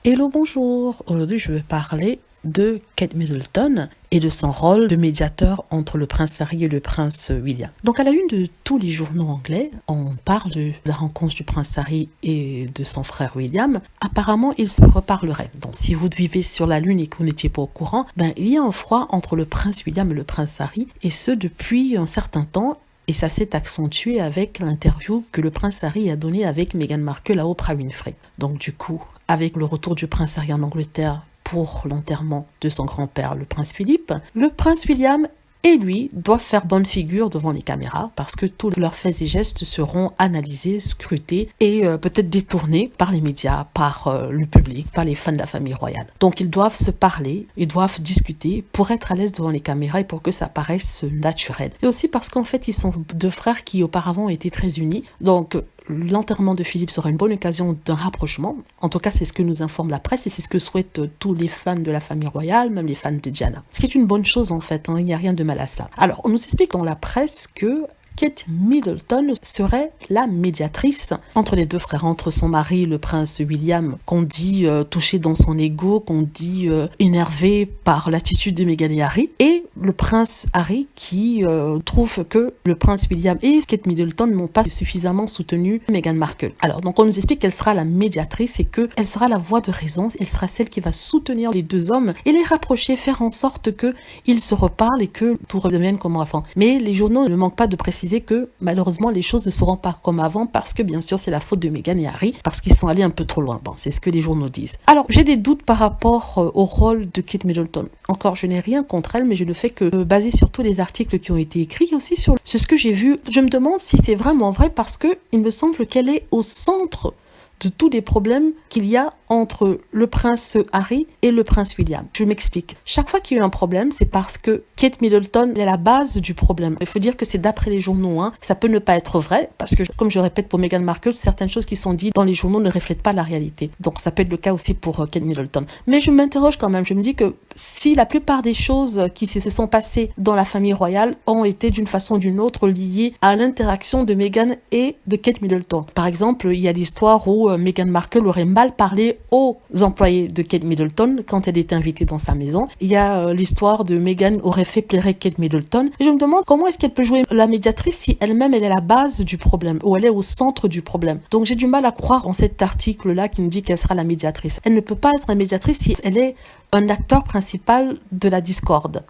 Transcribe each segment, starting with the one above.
Hello, bonjour. Aujourd'hui, je vais parler de Kate Middleton et de son rôle de médiateur entre le prince Harry et le prince William. Donc, à la une de tous les journaux anglais, on parle de la rencontre du prince Harry et de son frère William. Apparemment, ils se reparleraient. Donc, si vous vivez sur la lune et que vous n'étiez pas au courant, il y a un froid entre le prince William et le prince Harry, et ce depuis un certain temps. Et ça s'est accentué avec l'interview que le prince Harry a donnée avec Meghan Markle à Oprah Winfrey. Donc du coup, avec le retour du prince Harry en Angleterre pour l'enterrement de son grand-père, le prince Philippe, le prince William et lui doivent faire bonne figure devant les caméras parce que tous leurs faits et gestes seront analysés, scrutés et peut-être détournés par les médias, par le public, par les fans de la famille royale. Donc ils doivent se parler, ils doivent discuter pour être à l'aise devant les caméras et pour que ça paraisse naturel. Et aussi parce qu'en fait ils sont deux frères qui auparavant étaient très unis. Donc l'enterrement de Philippe sera une bonne occasion d'un rapprochement. En tout cas, c'est ce que nous informe la presse et c'est ce que souhaitent tous les fans de la famille royale, même les fans de Diana. Ce qui est une bonne chose en fait, il n'y a rien de mal à cela. Alors, on nous explique dans la presse que Kate Middleton serait la médiatrice entre les deux frères, entre son mari, le prince William, qu'on dit touché dans son ego, qu'on dit énervé par l'attitude de Meghan et Harry, et le prince Harry qui trouve que le prince William et Kate Middleton n'ont pas suffisamment soutenu Meghan Markle. Alors, donc on nous explique qu'elle sera la médiatrice et qu'elle sera la voix de raison, elle sera celle qui va soutenir les deux hommes et les rapprocher, faire en sorte qu'ils se reparlent et que tout redevienne comme avant. Mais les journaux ne manquent pas de préciser que malheureusement les choses ne seront pas comme avant parce que bien sûr c'est la faute de Meghan et Harry parce qu'ils sont allés un peu trop loin. Bon, c'est ce que les journaux disent. Alors j'ai des doutes par rapport au rôle de Kate Middleton. Encore, je n'ai rien contre elle, mais je le fais que basé sur tous les articles qui ont été écrits, aussi sur ce que j'ai vu. Je me demande si c'est vraiment vrai parce que il me semble qu'elle est au centre de tous les problèmes qu'il y a entre le prince Harry et le prince William. Je m'explique. Chaque fois qu'il y a eu un problème, c'est parce que Kate Middleton est la base du problème. Il faut dire que c'est d'après les journaux. Ça peut ne pas être vrai, parce que, comme je répète pour Meghan Markle, certaines choses qui sont dites dans les journaux ne reflètent pas la réalité. Donc ça peut être le cas aussi pour Kate Middleton. Mais je m'interroge quand même. Je me dis que si la plupart des choses qui se sont passées dans la famille royale ont été d'une façon ou d'une autre liées à l'interaction de Meghan et de Kate Middleton. Par exemple, il y a l'histoire où Meghan Markle aurait mal parlé aux employés de Kate Middleton quand elle était invitée dans sa maison. Il y a l'histoire de Meghan aurait fait pleurer Kate Middleton. Et je me demande comment est-ce qu'elle peut jouer la médiatrice si elle-même elle est la base du problème ou elle est au centre du problème. Donc j'ai du mal à croire en cet article-là qui nous dit qu'elle sera la médiatrice. Elle ne peut pas être la médiatrice si elle est un acteur principal de la discorde.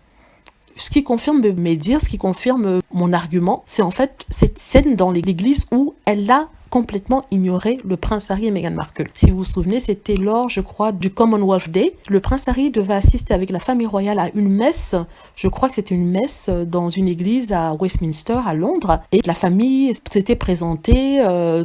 Ce qui confirme mes dires, ce qui confirme mon argument, c'est en fait cette scène dans l'église où elle a complètement ignoré le prince Harry et Meghan Markle. Si vous vous souvenez, c'était lors, je crois, du Commonwealth Day. Le prince Harry devait assister avec la famille royale à une messe. Je crois que c'était une messe dans une église à Westminster, à Londres. Et la famille s'était présentée,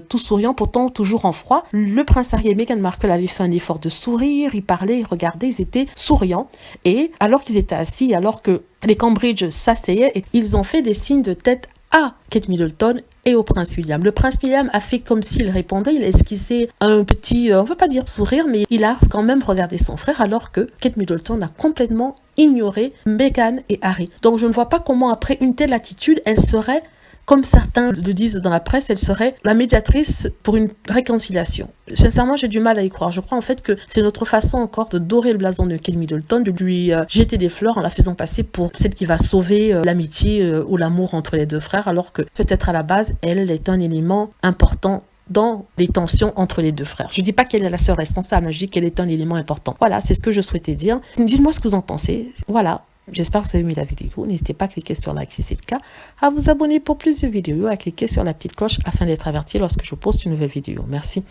tout souriant, pourtant toujours en froid. Le prince Harry et Meghan Markle avaient fait un effort de sourire, ils parlaient, ils regardaient, ils étaient souriants. Et alors qu'ils étaient assis, alors que les Cambridge s'asseyaient, ils ont fait des signes de tête à Kate Middleton et au prince William. Le prince William a fait comme s'il répondait, il a esquissé un petit, on ne va pas dire sourire, mais il a quand même regardé son frère alors que Kate Middleton a complètement ignoré Meghan et Harry. Donc je ne vois pas comment après une telle attitude, elle serait, comme certains le disent dans la presse, elle serait la médiatrice pour une réconciliation. Sincèrement, j'ai du mal à y croire. Je crois en fait que c'est notre façon encore de dorer le blason de Kate Middleton, de lui jeter des fleurs en la faisant passer pour celle qui va sauver l'amitié ou l'amour entre les deux frères, alors que peut-être à la base, elle est un élément important dans les tensions entre les deux frères. Je dis pas qu'elle est la seule responsable, je dis qu'elle est un élément important. Voilà, c'est ce que je souhaitais dire. Dites-moi ce que vous en pensez. Voilà. J'espère que vous avez aimé la vidéo. N'hésitez pas à cliquer sur like si c'est le cas, à vous abonner pour plus de vidéos, à cliquer sur la petite cloche afin d'être averti lorsque je poste une nouvelle vidéo. Merci.